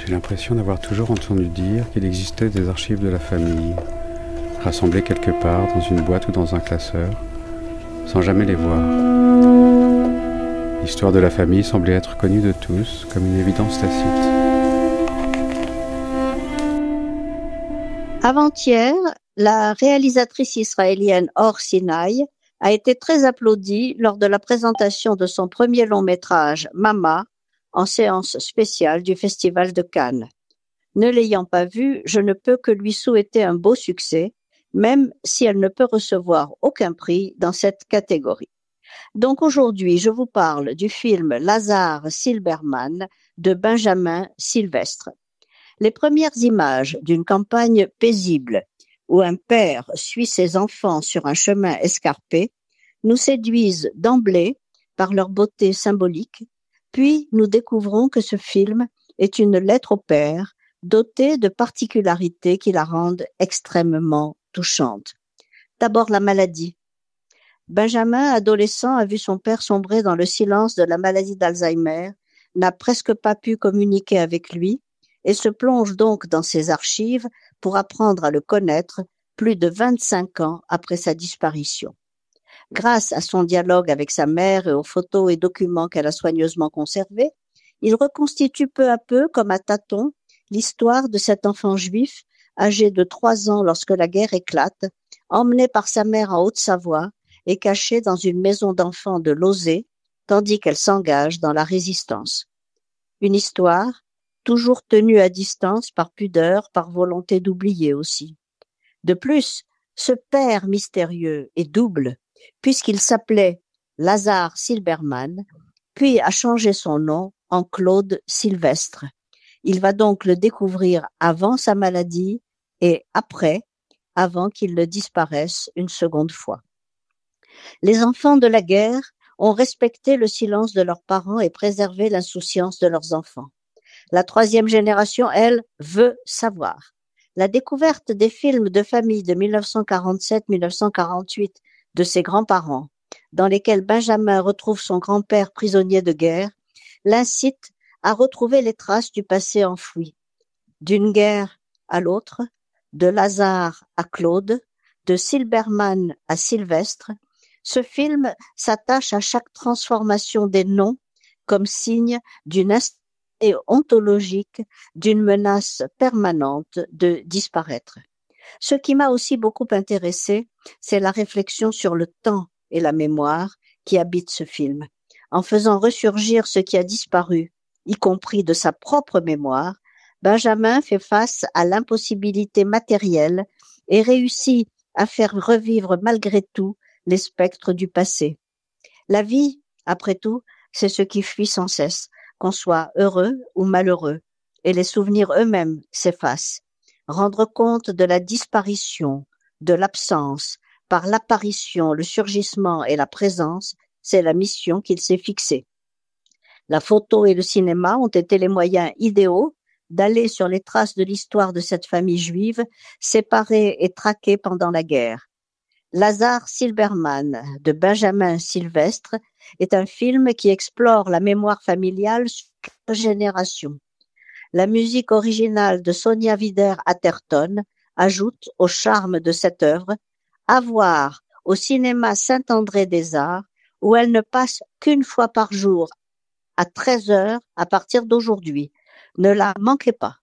J'ai l'impression d'avoir toujours entendu dire qu'il existait des archives de la famille, rassemblées quelque part dans une boîte ou dans un classeur, sans jamais les voir. L'histoire de la famille semblait être connue de tous comme une évidence tacite. Avant-hier, la réalisatrice israélienne Or Sinai a été très applaudie lors de la présentation de son premier long-métrage Mama en séance spéciale du Festival de Cannes. Ne l'ayant pas vu, je ne peux que lui souhaiter un beau succès, même si elle ne peut recevoir aucun prix dans cette catégorie. Donc aujourd'hui, je vous parle du film Lazare Silberman de Benjamin Sylvestre. Les premières images d'une campagne paisible où un père suit ses enfants sur un chemin escarpé nous séduisent d'emblée par leur beauté symbolique, puis nous découvrons que ce film est une lettre au père dotée de particularités qui la rendent extrêmement touchante. D'abord la maladie. Benjamin, adolescent, a vu son père sombrer dans le silence de la maladie d'Alzheimer, n'a presque pas pu communiquer avec lui et se plonge donc dans ses archives pour apprendre à le connaître plus de 25 ans après sa disparition. Grâce à son dialogue avec sa mère et aux photos et documents qu'elle a soigneusement conservés, il reconstitue peu à peu, comme à tâtons, l'histoire de cet enfant juif âgé de 3 ans lorsque la guerre éclate, emmené par sa mère en Haute-Savoie et caché dans une maison d'enfants de Lauzet, tandis qu'elle s'engage dans la résistance. Une histoire toujours tenue à distance par pudeur, par volonté d'oublier aussi. De plus, ce père mystérieux est double, puisqu'il s'appelait Lazare Silberman, puis a changé son nom en Claude Sylvestre. Il va donc le découvrir avant sa maladie et après, avant qu'il ne disparaisse une seconde fois. Les enfants de la guerre ont respecté le silence de leurs parents et préservé l'insouciance de leurs enfants. La troisième génération, elle, veut savoir. La découverte des films de famille de 1947-1948 de ses grands-parents, dans lesquels Benjamin retrouve son grand-père prisonnier de guerre, l'incite à retrouver les traces du passé enfoui. D'une guerre à l'autre, de Lazare à Claude, de Silberman à Sylvestre, ce film s'attache à chaque transformation des noms comme signe d'une instabilité ontologique, d'une menace permanente de disparaître. Ce qui m'a aussi beaucoup intéressé, c'est la réflexion sur le temps et la mémoire qui habitent ce film. En faisant ressurgir ce qui a disparu, y compris de sa propre mémoire, Benjamin fait face à l'impossibilité matérielle et réussit à faire revivre malgré tout les spectres du passé. La vie, après tout, c'est ce qui fuit sans cesse, qu'on soit heureux ou malheureux, et les souvenirs eux-mêmes s'effacent. Rendre compte de la disparition, de l'absence, par l'apparition, le surgissement et la présence, c'est la mission qu'il s'est fixée. La photo et le cinéma ont été les moyens idéaux d'aller sur les traces de l'histoire de cette famille juive, séparée et traquée pendant la guerre. Lazare Silberman de Benjamin Sylvestre est un film qui explore la mémoire familiale sur 4 générations. La musique originale de Sonia Wider-Atherton ajoute au charme de cette œuvre, à voir au cinéma Saint-André-des-Arts, où elle ne passe qu'une fois par jour à 13h à partir d'aujourd'hui. Ne la manquez pas.